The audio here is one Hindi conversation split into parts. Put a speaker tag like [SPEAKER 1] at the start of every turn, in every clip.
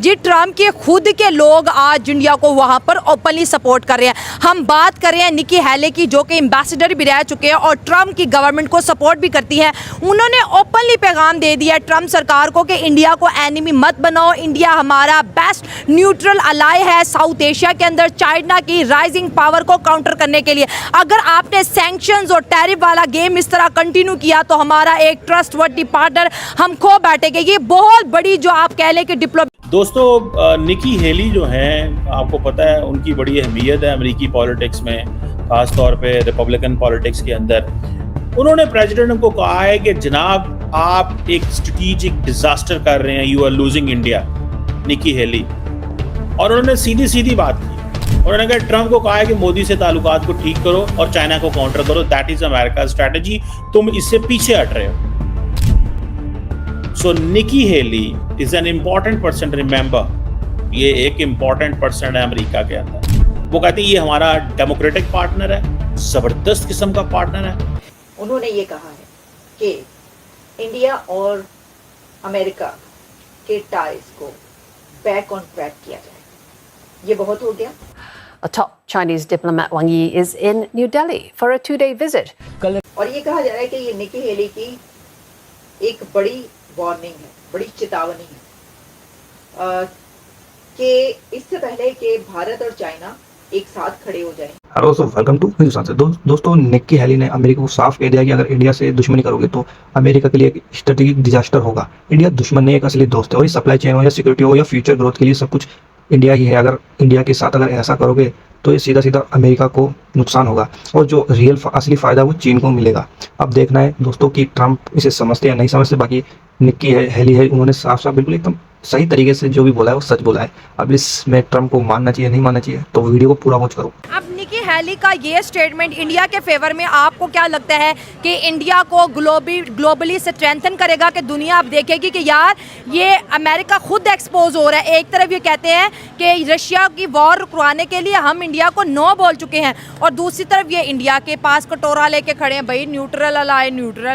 [SPEAKER 1] जी ट्रम्प के खुद के लोग आज इंडिया को वहां पर ओपनली सपोर्ट कर रहे हैं। हम बात कर रहे हैं निकी हेली की, जो कि एम्बेसडर भी रह चुके हैं और ट्रम्प की गवर्नमेंट को सपोर्ट भी करती है। उन्होंने ओपनली पैगाम दे दिया ट्रम्प सरकार को कि इंडिया को एनिमी मत बनाओ, इंडिया हमारा बेस्ट न्यूट्रल अलाय है साउथ एशिया के अंदर चाइना की राइजिंग पावर को काउंटर करने के लिए। अगर आपने सैंक्शंस और टैरिफ वाला गेम इस तरह कंटिन्यू किया तो हमारा एक ट्रस्टवर्दी पार्टनर हम खो बैठेंगे। ये बहुत बड़ी जो आप कह लें कि
[SPEAKER 2] दोस्तों, निकी हेली जो हैं, आपको पता है उनकी बड़ी अहमियत है अमेरिकी पॉलिटिक्स में, खास तौर पे रिपब्लिकन पॉलिटिक्स के अंदर। उन्होंने प्रेसिडेंट को कहा है कि जनाब आप एक स्ट्रेटेजिक डिजास्टर कर रहे हैं, you are losing India, Nikki Haley. और उन्होंने सीधी सीधी बात की। उन्होंने कहा ट्रम्प को कहा है कि मोदी से ताल्लुकात को ठीक करो और चाइना को काउंटर करो, दैट इज अमेरिका स्ट्रेटजी, तुम इससे पीछे हट रहे हो। So Nikki Haley is an important person, remember, ये एक इम्पॉर्टेंट पर्सन है अमेरिका के अंदर। वो कहते हैं ये हमारा डेमोक्रेटिक पार्टनर है, जबरदस्त किस्म का पार्टनर है।
[SPEAKER 3] उन्होंने ये कहा है कि इंडिया और अमेरिका के टाइज को बैक ऑन ट्रैक किया जाए। ये बहुत हो गया।
[SPEAKER 4] A top Chinese diplomat Wang Yi is in New Delhi for a 2-day visit.
[SPEAKER 3] और ये कहा जा रहा है कि ये निकी हेली की एक बड़ी वार्निंग है, बड़ी चेतावनी है कि इससे पहले कि भारत और चाइना एक साथ खड़े हो जाएं।
[SPEAKER 5] Hello so welcome to Hindustan से। दोस्तों, निक्की हेली ने अमेरिका को साफ कह दिया कि अगर इंडिया से दुश्मनी करोगे तो अमेरिका के लिए एक स्ट्रेटेजिक डिजास्टर होगा। इंडिया दुश्मन नहीं, एक असली दोस्त है और ये सप्लाई चेन हो या सिक्योरिटी हो या फ्यूचर ग्रोथ के लिए सब कुछ इंडिया ही है। अगर इंडिया के साथ अगर ऐसा करोगे तो ये सीधा सीधा अमेरिका को नुकसान होगा और जो रियल असली फ़ायदा वो चीन को मिलेगा। अब देखना है दोस्तों कि ट्रम्प इसे समझते या नहीं समझते। बाकी निक्की हेली है, उन्होंने साफ साफ बिल्कुल एकदम सही तरीके से जो भी बोला है वो सच बोला है। अब इसमें ट्रम्प को मानना चाहिए नहीं मानना चाहिए, तो वीडियो को पूरा वॉच करो।
[SPEAKER 1] अब निकी हेली का ये स्टेटमेंट इंडिया के फेवर में आपको क्या लगता है कि इंडिया को ग्लोबली स्ट्रेंथन करेगा कि दुनिया अब देखेगी कि यार ये अमेरिका खुद एक्सपोज हो रहा है। एक तरफ ये कहते हैं कि रशिया की वॉर रुकवाने के लिए हम इंडिया को नो बोल चुके हैं और दूसरी तरफ ये इंडिया के पास कटोरा लेके खड़े हैं, भाई न्यूट्रल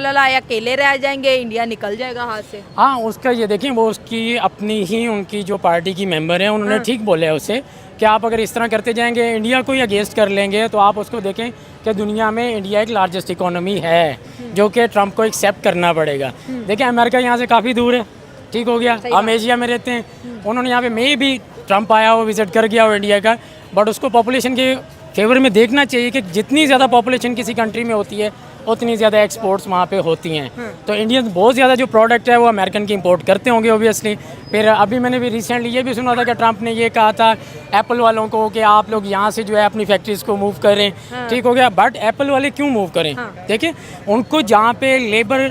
[SPEAKER 1] अलाय अकेले रह जाएंगे, इंडिया निकल जाएगा हाथ से।
[SPEAKER 6] हाँ, उसका ये देखें, वो उसकी अपनी ही उनकी जो पार्टी की मेंबर है उन्होंने ठीक बोला है उसे कि आप अगर इस तरह करते जाएंगे इंडिया को ही अगेंस्ट कर लेंगे तो आप उसको देखें कि दुनिया में इंडिया एक लार्जेस्ट इकोनॉमी है जो कि ट्रम्प को एक्सेप्ट करना पड़ेगा। देखें अमेरिका यहाँ से काफ़ी दूर है, ठीक हो गया, हम एशिया में रहते हैं। उन्होंने यहाँ पे मे भी ट्रम्प आया हो, विजिट कर गया हो इंडिया का, बट उसको पॉपुलेशन के फेवर में देखना चाहिए कि जितनी ज़्यादा पॉपुलेशन किसी कंट्री में होती है उतनी ज़्यादा एक्सपोर्ट्स वहाँ पे होती हैं। तो इंडियन बहुत ज़्यादा जो प्रोडक्ट है वो अमेरिकन की इंपोर्ट करते होंगे ओबियसली। फिर अभी मैंने भी रिसेंटली ये भी सुना था कि ट्रम्प ने ये कहा था एप्पल वालों को कि आप लोग यहाँ से जो है अपनी फैक्ट्रीज़ को मूव करें, ठीक हो गया, बट एप्पल वाले क्यों मूव करें? देखिए उनको जहाँ पे लेबर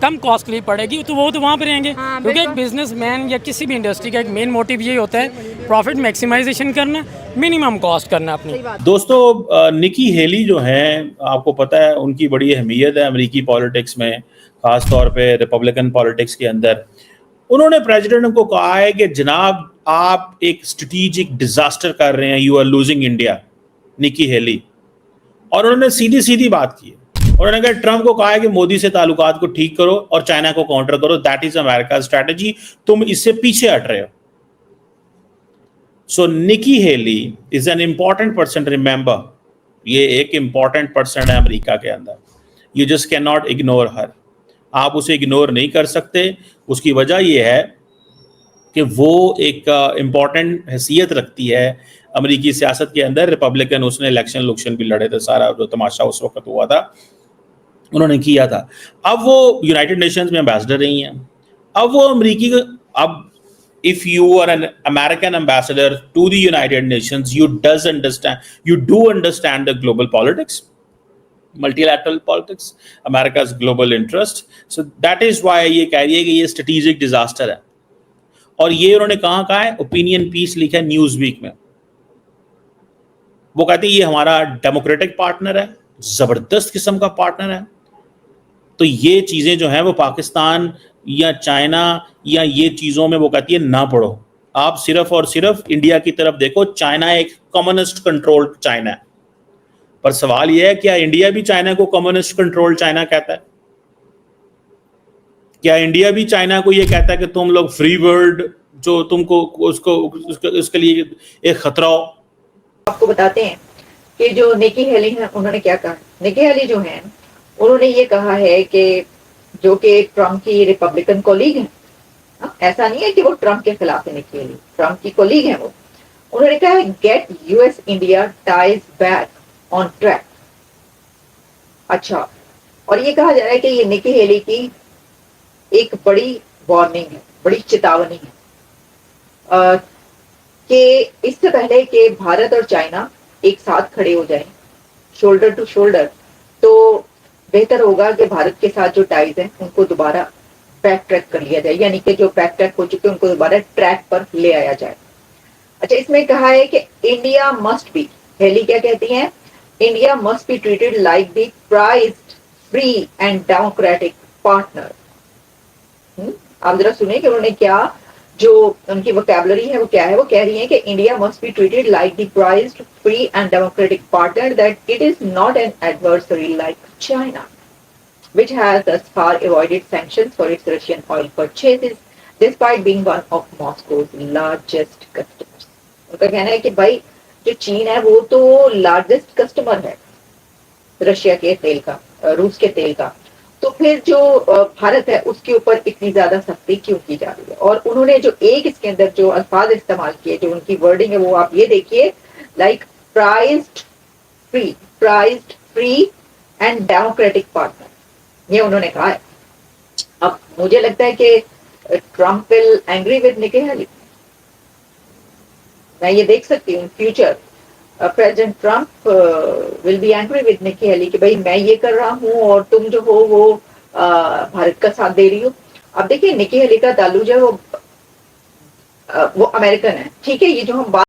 [SPEAKER 6] कम कॉस्टली पड़ेगी तो वो तो वहाँ पे रहेंगे, क्योंकि एक बिजनेसमैन या किसी भी इंडस्ट्री का एक मेन मोटिव यही होता है प्रॉफिट मैक्सिमाइजेशन करना, मिनिमम कॉस्ट करना अपनी।
[SPEAKER 2] दोस्तों, निकी हेली जो हैं, आपको पता है उनकी बड़ी अहमियत है अमेरिकी पॉलिटिक्स में, खास तौर पे रिपब्लिकन पॉलिटिक्स के अंदर। उन्होंने प्रेसिडेंट को कहा है कि जनाब आप एक स्ट्रेटेजिक डिजास्टर कर रहे हैं, you are losing India, Nikki Haley. और उन्होंने सीधी सीधी बात की। उन्होंने कहा ट्रम्प को कहा है कि मोदी से ताल्लुकात को ठीक करो और चाइना को काउंटर करो, दैट इज अमेरिका स्ट्रेटजी, तुम इससे पीछे हट रहे हो। So Nikki Haley is an important person, remember, ये एक इम्पॉर्टेंट पर्सन है अमेरिका के अंदर। You just can not ignore her, आप उसे इग्नोर नहीं कर सकते। उसकी वजह यह है कि वो एक इम्पॉर्टेंट हैसियत रखती है अमेरिकी सियासत के अंदर। रिपब्लिकन उसने इलेक्शन भी लड़े थे, सारा जो तमाशा उस वक्त हुआ था उन्होंने किया था। अब वो यूनाइटेड नेशंस में एम्बेसडर रही हैं। अब वो अमेरिकी, अब if you are an American ambassador to the United Nations, you do understand the global politics, multilateral politics, America's global interest. So that is why ये कह रही है कि ये strategic disaster है। और ये उन्होंने कहा है, ओपिनियन पीस लिखा है न्यूज वीक में। वो कहते हैं ये हमारा डेमोक्रेटिक पार्टनर है, जबरदस्त किस्म का पार्टनर है। तो ये चीजें जो हैं वो पाकिस्तान या चाइना या ये चीजों में वो कहती है ना पढ़ो, आप सिर्फ और सिर्फ इंडिया की तरफ देखो। चाइना एक कम्युनिस्ट कंट्रोल्ड चाइना है, पर सवाल यह है क्या इंडिया भी चाइना को कम्युनिस्ट कंट्रोल्ड चाइना कहता है? क्या इंडिया भी चाइना को यह कहता है कि तुम लोग फ्री वर्ल्ड जो तुमको उसके लिए एक खतरा हो।
[SPEAKER 3] आपको बताते हैं कि जो निकी हेली है उन्होंने क्या कहा। निकी हेली जो है उन्होंने ये कहा है कि जो कि ट्रम्प की रिपब्लिकन कोलीग है, ऐसा नहीं है कि वो ट्रम्प के खिलाफ है, निकी हेली ट्रम्प की कोलीग है वो। उन्होंने कहा है get US India ties back on track. अच्छा, और ये कहा जा रहा है कि ये निकी हेली की एक बड़ी वार्निंग है, बड़ी चेतावनी है कि इससे पहले कि भारत और चाइना एक साथ खड़े हो जाएं, शोल्डर टू शोल्डर, तो बेहतर होगा कि भारत के साथ जो टाइज हैं उनको दोबारा बैक ट्रैक कर लिया जाए, यानी कि जो बैक ट्रैक हो चुके हैं उनको दोबारा ट्रैक पर ले आया जाए। अच्छा, इसमें कहा है कि इंडिया मस्ट बी, हेली क्या कहती हैं, India must be treated like the prized, free and democratic partner. आप जरा सुनिए कि उन्होंने क्या, जो उनकी वोकैबुलरी है वो क्या है। वो कह रही है कि India must be treated like the prized, free and democratic partner, that it is not an adversary like China, which has thus far avoided sanctions for its Russian oil purchases, despite being one of Moscow's largest customers. उनका कहना है कि भाई जो चीन है वो तो लार्जेस्ट कस्टमर है रशिया के तेल का, रूस के तेल का, तो फिर जो भारत है उसके ऊपर इतनी ज्यादा सख्ती क्यों की जा रही है। और उन्होंने जो एक इसके अंदर जो अल्फाज इस्तेमाल किए, जो उनकी वर्डिंग है वो आप ये देखिए, like prized free and democratic partner, ये उन्होंने कहा है। अब मुझे लगता है कि Trump will angry with Nikki Haley. मैं ये देख सकती हूँ future president Trump will be angry with Nikki Haley कि भाई मैं ये कर रहा हूँ और तुम जो हो वो भारत का साथ दे रही हो। अब देखिए निकी हेली का ताल्लुक जो है वो अमेरिकन है, ठीक है। ये जो हम बात